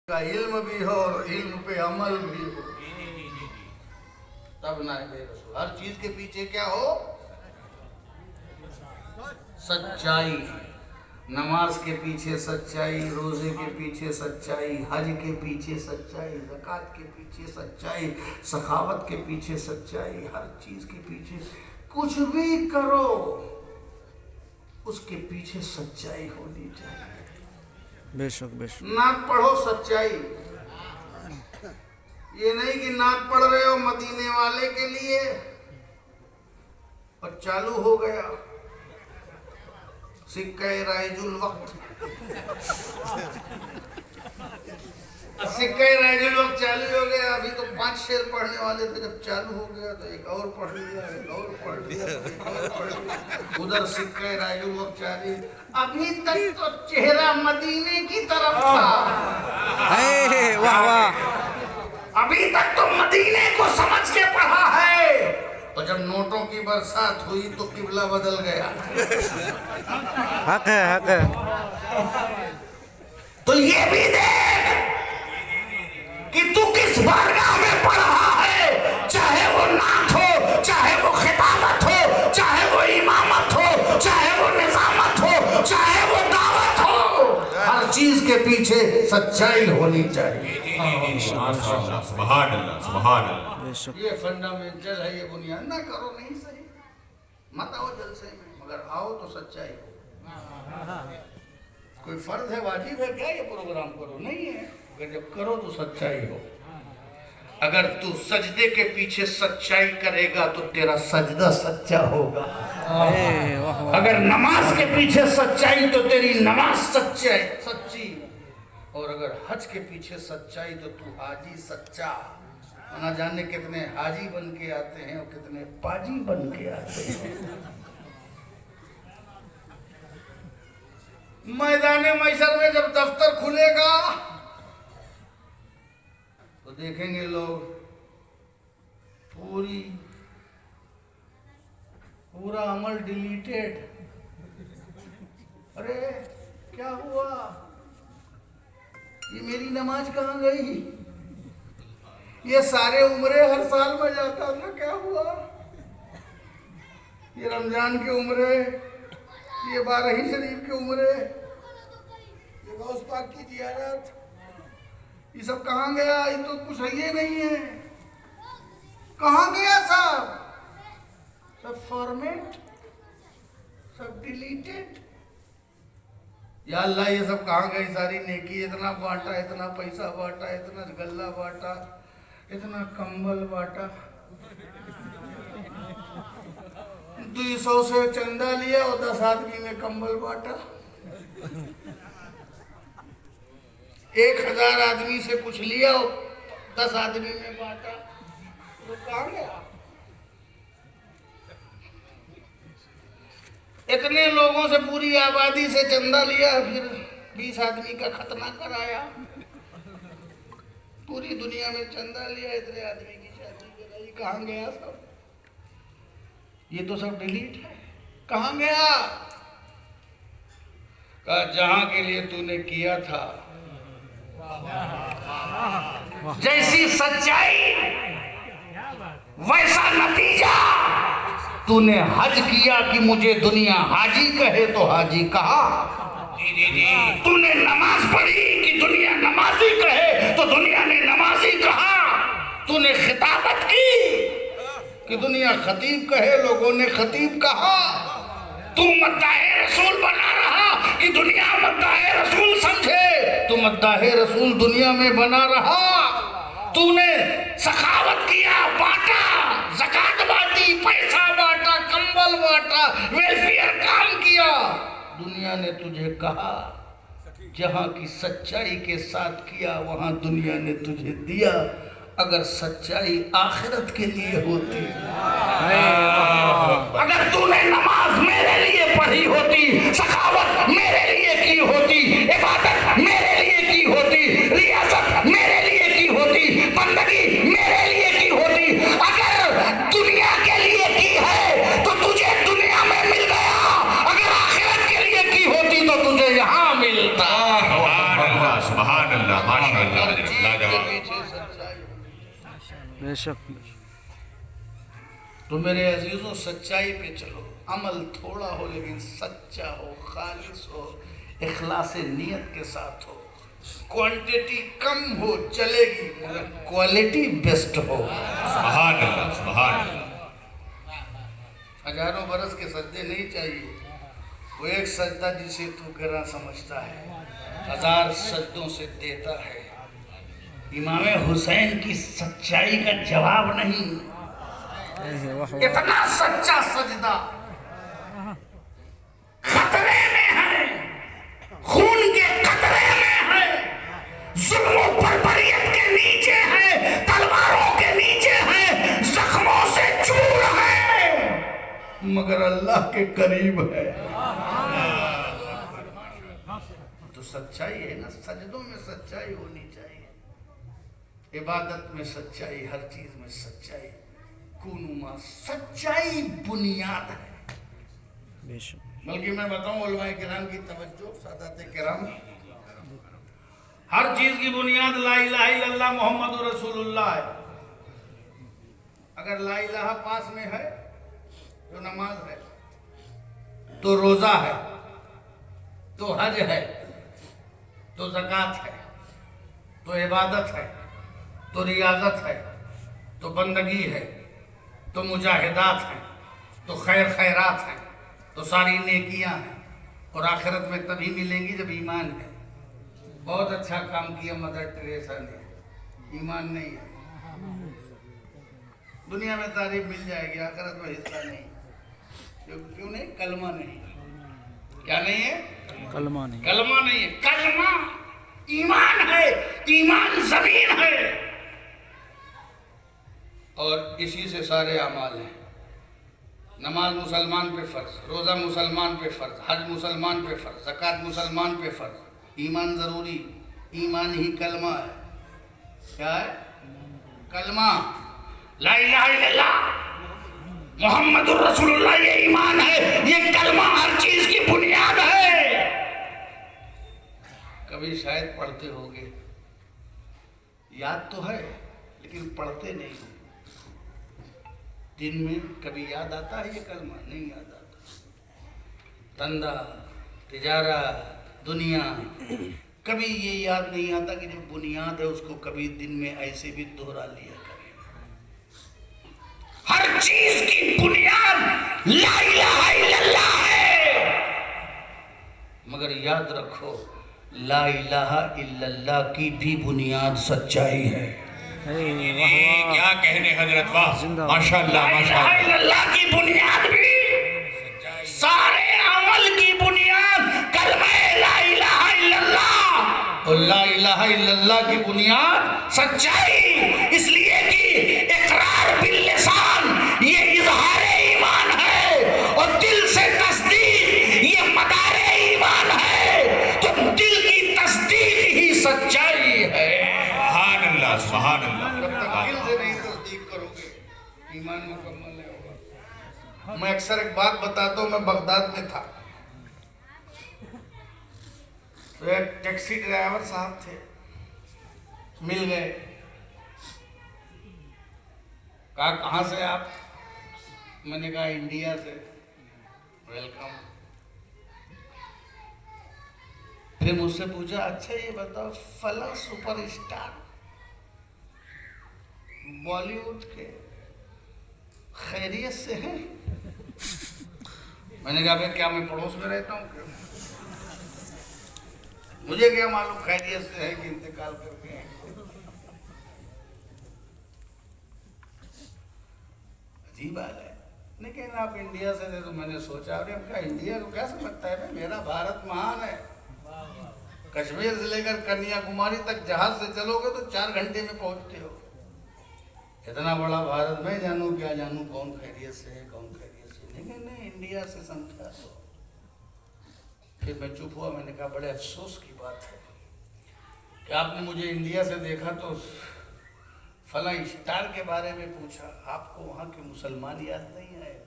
का इल्म भी हो और इल्म पे अमल भी हो, तब ना हर चीज के पीछे क्या हो? सच्चाई। नमाज के पीछे सच्चाई, रोजे के पीछे सच्चाई, हज के पीछे सच्चाई, ज़कात के पीछे सच्चाई, सखावत के पीछे सच्चाई, हर चीज के पीछे कुछ भी करो उसके पीछे सच्चाई होनी चाहिए। बेशक बेशक। नात पढ़ो सच्चाई, ये नहीं कि नात पढ़ रहे हो मदीने वाले के लिए और चालू हो गया सिक्का राइजुल वक्त। सिक्का राइजुल वक्त चालू हो गया। अभी तो 5 शेर पढ़ने वाले थे, जब चालू हो गया तो एक और पढ़ लिया, एक और पढ़ लिया, एक और पढ़ लिया। उधर सिक्का राइजुल वक्त चालू। अभी तक तो चेहरा मदीने की तरफ था। वाह वाह। अभी तक तो मदीने को समझ के पढ़ा है, और जब नोटों की बरसात हुई तो किबला बदल गया। हक है हक है। तो ये भी देख कि तू किस बारगाह में पढ़ रहा है, चाहे वो नात हो, चाहे वो खिताबत हो, चाहे वो इमामत हो, चाहे वो निजामत हो, चाहे वो दावत हो, हर चीज के पीछे सच्चाई होनी चाहिए। ये फंडामेंटल है, ये बुनियाद। ना करो नहीं सही, मत आओ जलसे में, मगर आओ तो सच्चाई हो। कोई फर्ज है, वाजिब है क्या ये प्रोग्राम करो? नहीं है, अगर जब करो तो सच्चाई हो। अगर तू सजदे के पीछे सच्चाई करेगा तो तेरा सजदा सच्चा होगा। अगर नमाज के पीछे सच्चाई तो तेरी नमाज सच्ची। और अगर हज के पीछे सच्चाई तो तू हाजी सच्चा। ना जाने कितने हाजी बन के आते हैं और कितने पाजी बन के आते हैं। मैदाने मैशर में जब दफ्तर खुलेगा तो देखेंगे लोग पूरा अमल डिलीटेड। अरे क्या हुआ, ये मेरी नमाज कहाँ गई? ये सारे उम्रे हर साल में जाता था, क्या हुआ? ये रमजान के उम्रे, ये 12 शरीफ के उम्रे, ये गौस पाक की जियारत, ये सब कहाँ गया? ये तो कुछ है ही नहीं है। कहाँ गया सब? सब फॉर्मेट, सब डिलीटेड। या अल्लाह, ये सब कहाँ गई सारी नेकी? इतना बांटा, इतना पैसा बांटा, इतना गल्ला बांटा, इतना कंबल बांटा, 200 से चंदा लिया और 10 आदमी में कंबल बांटा, 1000 आदमी से कुछ लिया और 10 आदमी में बांटा। तो कहाँ गया? इतने लोगों से, पूरी आबादी से चंदा लिया, फिर 20 आदमी का खतना कराया। पूरी दुनिया में चंदा लिया, इतने आदमी की शादी कराई। कहाँ गया सब? ये तो सब डिलीट है। कहाँ गया? कहा जहां के लिए तूने किया था, जैसी सच्चाई वैसा नतीजा। तूने हज किया कि मुझे दुनिया हाजी कहे तो हाजी कहा। तूने नमाज पढ़ी कि दुनिया नमाजी कहे तो दुनिया ने नमाजी कहा। तूने खिताबत की कि दुनिया खतीब कहे, लोगों ने खतीब कहा। तू मद्दाहे रसूल बना रहा कि दुनिया मद्दाहे रसूल समझे। तू मद्दाहे रसूल दुनिया में बना रहा। तूने सखावत किया, बांटा, ज़कात बांटी, पैसा बांटा, कंबल बांटा, वेलफेयर काम किया। दुनिया ने तुझे कहा, जहां की सच्चाई के साथ किया वहां दुनिया ने तुझे दिया। अगर सच्चाई आखिरत के लिए होती, अगर तूने नमाज मेरे लिए पढ़ी होती, सखावत मेरे लिए की होती, इबादत मेरे लिए की होती, रियासत मेरे लिए की होती, बंदगी मेरे लिए की होती, अगर दुनिया के लिए की है तो तुझे दुनिया में मिल गया। अगर आखिरत के लिए की होती तो तुझे यहाँ मिलता। सुभान अल्लाह, माशाअल्लाह, हर चीज के लाजवाब। पीछे सच्चाई। बेशक तो मेरे अजीजों, सच्चाई पे चलो। अमल थोड़ा हो लेकिन सच्चा हो, खालिस हो, इखलास नियत के साथ हो। क्वांटिटी कम हो चलेगी मगर क्वालिटी बेस्ट हो। सुभान अल्लाह, सुभान अल्लाह। हजारों बरस के सजदे नहीं चाहिए, वो एक सजदा जिसे तू गिरा समझता है, 1000 सजदों से देता है। इमाम हुसैन की सच्चाई का जवाब नहीं। वाह वाह इतना सच्चा सजदा खतरे में है, खून के खतरे में है, जुल्म और बर्बरियत के नीचे है, तलवारों के नीचे है, जख्मों से चूर है, मगर अल्लाह के करीब है। तो सच्चाई है ना, सजदों में सच्चाई होनी चाहिए, इबादत में सच्चाई, हर चीज में सच्चाई। कुनुमा सच्चाई बुनियाद है। बेशक बल्कि मैं बताऊं उलमाए किराम की तवज्जो, सादात किराम, हर चीज की बुनियाद ला इलाहा इल्लल्लाह मोहम्मद रसूलुल्लाह है। अगर ला इलाहा पास में है तो नमाज है, तो रोजा है, तो हज है, तो ज़कात है, तो इबादत है, तो रियाजत है, तो बंदगी है, तो मुजाहिदात हैं, तो खैर खैरात हैं, तो सारी नेकियां हैं। और आखिरत में तभी मिलेंगी जब ईमान है। बहुत अच्छा काम किया मदर टेरेसा ने, ईमान नहीं है। दुनिया में तारीफ मिल जाएगी, आखिरत में हिस्सा नहीं। क्यों नहीं? कलमा नहीं। क्या नहीं है? कलमा नहीं, कलमा नहीं है। कलमा ईमान है, ईमान जमीन है, और इसी से सारे अमाल हैं। नमाज मुसलमान पे फर्ज, रोज़ा मुसलमान पे फर्ज, हज मुसलमान पे फर्ज, ज़कात मुसलमान पे फर्ज, ईमान ज़रूरी। ईमान ही कलमा है। क्या है? कलमा, ला इलाहा इल्लल्लाह मोहम्मदुर रसूलुल्लाह, ये ईमान है, ये कलमा हर चीज की बुनियाद है। कभी शायद पढ़ते होगे, याद तो है लेकिन पढ़ते नहीं हो। दिन में कभी याद आता है ये कलमा? नहीं याद आता। धंधा, तिजारा, दुनिया, कभी ये याद नहीं आता कि जो बुनियाद है उसको कभी दिन में ऐसे भी दोहरा लिया करें। हर चीज की बुनियाद ला इलाहा इल्लल्लाह है। मगर याद रखो, ला इलाहा इल्लल्लाह की भी बुनियाद सच्चाई है। वाह वाह क्या कहने हजरत, वाह, जिंदाबाद। माशाअल्लाह, माशाअल्लाह। अल्लाह की बुनियाद भी, सारे अमल की बुनियाद कलमा ला इलाहा इल्लल्लाह, और ला इलाहा इल्लल्लाह की बुनियाद सच्चाई। इसलिए कि इकरार बिल लिसान ये इजहार ईमान है, और दिल से तस्दीक ये मदार ईमान है। तो दिल की तस्दीक ही सच्चाई है। सुभान अल्लाह, सुभान अल्लाह। जब तक दिल से नहीं तस्दीक करोगे, ईमान मुकम्मल नहीं होगा। मैं अक्सर एक बात बताता हूँ, मैं बगदाद में था, तो एक टैक्सी ड्राइवर साहब थे, मिल गए। कहा कहाँ से आप? मैंने कहा इंडिया से। वेलकम। फिर मुझसे पूछा, अच्छा ये बताओ फला सुपरस्टार बॉलीवुड के खैरियत से हैं? मैंने कहा भाई क्या मैं पड़ोस में रहता हूँ क्या? मुझे क्या मालूम खैरियत से है कि इंतकाल करके हैं। अजीब बात है। लेकिन आप इंडिया से थे तो मैंने सोचा, अरे अब क्या इंडिया को क्या समझता है? मेरा भारत महान है। कश्मीर से लेकर कन्याकुमारी तक जहाज से चलोगे तो 4 घंटे में पहुंचते हो। इतना बड़ा भारत, मैं जानूं क्या जानूं कौन खैरियत से है कौन खैरियत से नहीं। नहीं इंडिया से समझा। तो फिर मैं चुप हुआ। मैंने कहा बड़े अफसोस की बात है कि आपने मुझे इंडिया से देखा तो फला स्टार के बारे में पूछा, आपको वहाँ के मुसलमान याद नहीं आए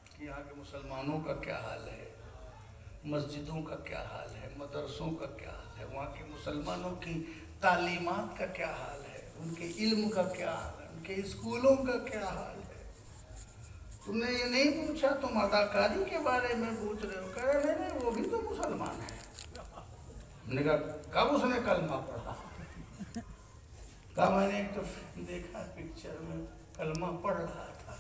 कि यहाँ के मुसलमानों का क्या हाल है? मस्जिदों का क्या हाल है, मदरसों का क्या हाल है, वहाँ के मुसलमानों की तालीमात का क्या हाल है, उनके इल्म का क्या हाल है, उनके स्कूलों का क्या हाल है। तुमने ये नहीं पूछा, तुम अदाकारी के बारे में पूछ रहे हो। कह रहे नहीं नहीं, वो भी तो मुसलमान है। हमने कहा कब उसने कलमा पढ़ा? कहा मैंने एक तो देखा पिक्चर में कलमा पढ़ रहा था।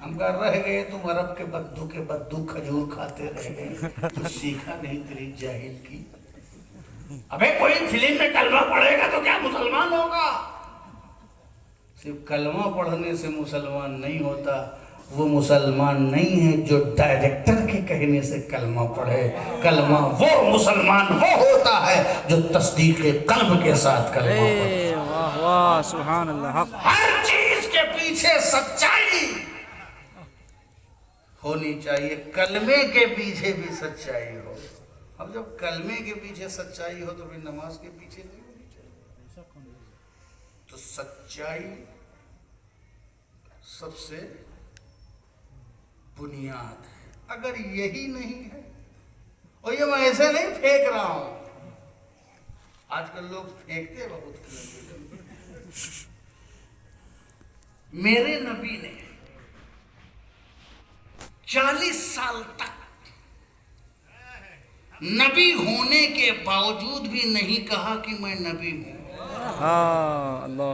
हम कहा रह गए तुम अरब के बद्दू खजूर खाते रह गए, तो सीखा नहीं तेरी जाहिल की। अबे कोई फिल्म में कलमा पढ़ेगा तो क्या मुसलमान होगा? सिर्फ कलमा पढ़ने से मुसलमान नहीं होता। वो मुसलमान नहीं है जो डायरेक्टर के कहने से कलमा पढ़े। कलमा वो मुसलमान वो होता है जो तस्दीक कल्ब के साथ कलमा पढ़े। वाह वाह सुभान अल्लाह। हक हर चीज के पीछे सच्चाई होनी चाहिए, कलमे के पीछे भी सच्चाई हो। अब जब कलमे के पीछे सच्चाई हो तो फिर नमाज के पीछे नहीं होनी चाहिए। तो सच्चाई सबसे बुनियाद है। अगर यही नहीं है, और ये मैं ऐसे नहीं फेंक रहा हूं, आजकल लोग फेंकते बहुत। मेरे नबी ने 40 साल तक नबी होने के बावजूद भी नहीं कहा कि मैं नबी हूं। हाँ अल्लाह।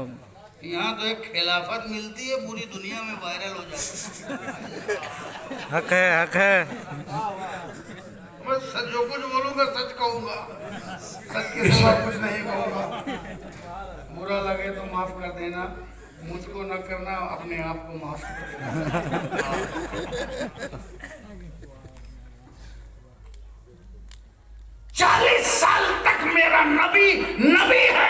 यहाँ तो एक खिलाफत मिलती है, पूरी दुनिया में वायरल हो जाती है। हक है हक है। मैं सच जो कुछ बोलूंगा सच कहूंगा, सच के सिवा कुछ नहीं कहूंगा। बुरा लगे तो माफ कर देना, मुझको न करना, अपने आप को माफ कर देना। 40 साल तक मेरा नबी नबी है।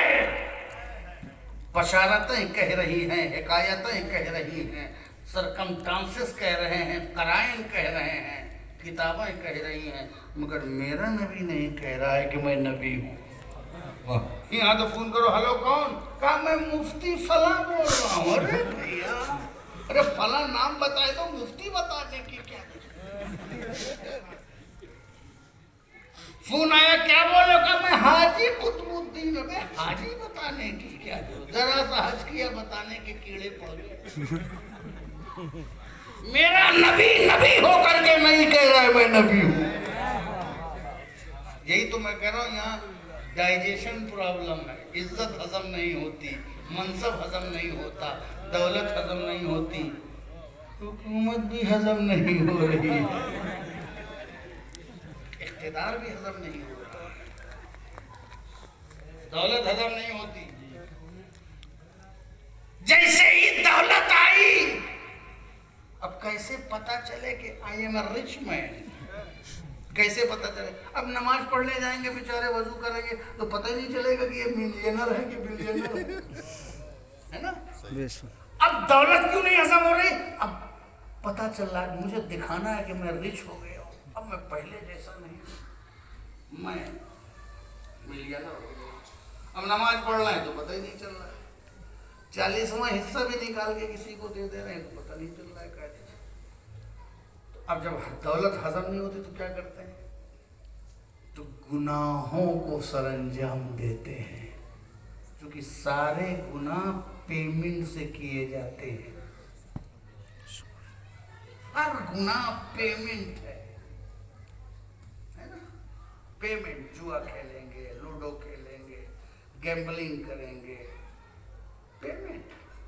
बशारतें कह रही हैं, हिकायतें कह रही हैं, सरकमस्टांसेस कह रहे हैं, कराइन कह रहे हैं, किताबें कह रही हैं, मगर मेरा नबी नहीं कह रहा है कि मैं नबी हूँ। यहाँ तो फोन करो, हेलो कौन? कहा मैं मुफ्ती फला बोल रहा हूँ। अरे भैया, अरे फला नाम बताए तो मुफ्ती बताने की क्या? फोन आया, क्या बोलो? का मैं हाजी कुतुबुद्दीन। अबे हाजी बताने की क्या जरूरत? जरा सा हज किया बताने के कीड़े पड़ गए। मेरा नबी नबी होकर के नहीं कह रहा है मैं नबी हूं। यही तो मैं कह रहा हूं, यहाँ डाइजेशन प्रॉब्लम है। इज्जत हजम नहीं होती, मनसब हजम नहीं होता, दौलत हजम नहीं होती, हुकूमत भी हजम नहीं हो रही, इख्तिदार भी हजम नहीं हो रहा, दौलत हजम नहीं होती। जैसे ही दौलत आई, अब कैसे पता चले कि I am a rich man? कैसे पता चले? अब नमाज पढ़ने जाएंगे बेचारे, वजू करेंगे तो पता ही नहीं चलेगा कि ये मिलियनर है कि बिलियनर है ना? अब दौलत क्यों नहीं हजम हो रही? अब पता चल रहा है, मुझे दिखाना है कि मैं रिच हो गया हूँ। अब मैं पहले जैसा नहीं, मैं मिलियनर हो गया। अब नमाज पढ़ रहे हैं तो पता ही नहीं चल रहा है, 40वां हिस्सा भी निकाल के किसी को दे दे रहे हैं तो पता नहीं चल रहा है कैसे। तो अब जब दौलत हजम नहीं होती तो क्या करते हैं? तो गुनाहों को सरंजाम देते हैं, क्योंकि सारे गुनाह पेमेंट से किए जाते हैं। हर गुनाह पेमेंट है ना? पेमेंट, जुआ खेलेंगे, लूडो खेलेंगे, गैम्बलिंग करेंगे, पेमेंट,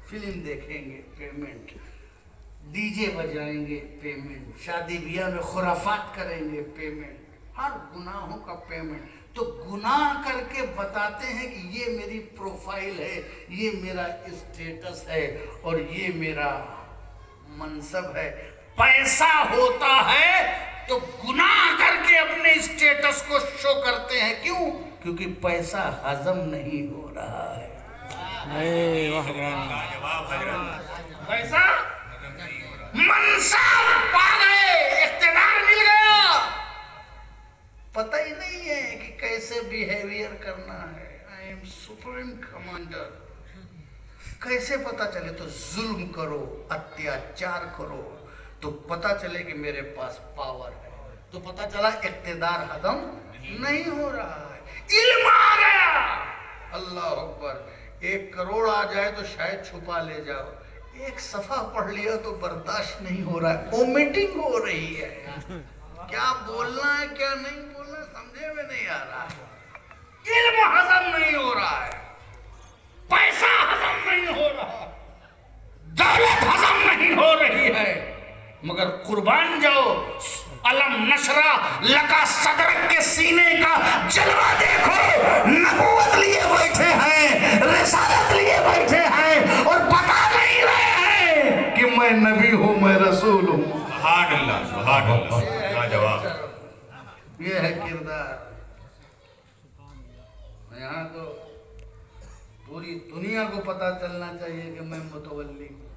फिल्म देखेंगे, पेमेंट, डीजे बजाएंगे, पेमेंट, शादी ब्याह में खुराफात करेंगे, पेमेंट, हर गुनाहों का पेमेंट। तो गुनाह करके बताते हैं कि ये मेरी प्रोफाइल है, ये मेरा स्टेटस है और ये मेरा मनसब है। पैसा होता है तो गुनाह करके अपने स्टेटस को शो करते हैं। क्यों? क्योंकि पैसा हजम नहीं हो रहा है। पैसा मनसब पा गए, इख्तिदार मिल गया, पता ही नहीं है कि कैसे बिहेवियर करना है। आई एम सुप्रीम कमांडर, कैसे पता चले? तो जुल्म करो, अत्याचार करो, तो पता चले कि मेरे पास पावर है। तो पता चला इक्तिदार हजम नहीं हो रहा है, इल्म आ गया। अल्लाह अकबर। 1 करोड़ आ जाए तो शायद छुपा ले जाओ, 1 सफा पढ़ लिया तो बर्दाश्त नहीं हो रहा है, वोमिटिंग हो रही है। क्या बोलना है क्या नहीं बोलना समझे में नहीं आ रहा है। इल्म हजम नहीं हो रहा है, पैसा हजम नहीं हो रहा, दौलत हजम नहीं हो रही है, मगर कुर्बान जाओ अलम नशरा लका सदरक के सीने का जलवा देखो। नबूवत लिए बैठे हैं, रिसालत लिए बैठे हैं और बता नहीं रहे हैं कि मैं नबी हूं, मैं रसूल हूं। सुभान अल्लाह, सुभान अल्लाह, लाजवाब। ये है किरदार। यहाँ तो पूरी दुनिया को पता चलना चाहिए कि मैं मुतवल्ली हूं।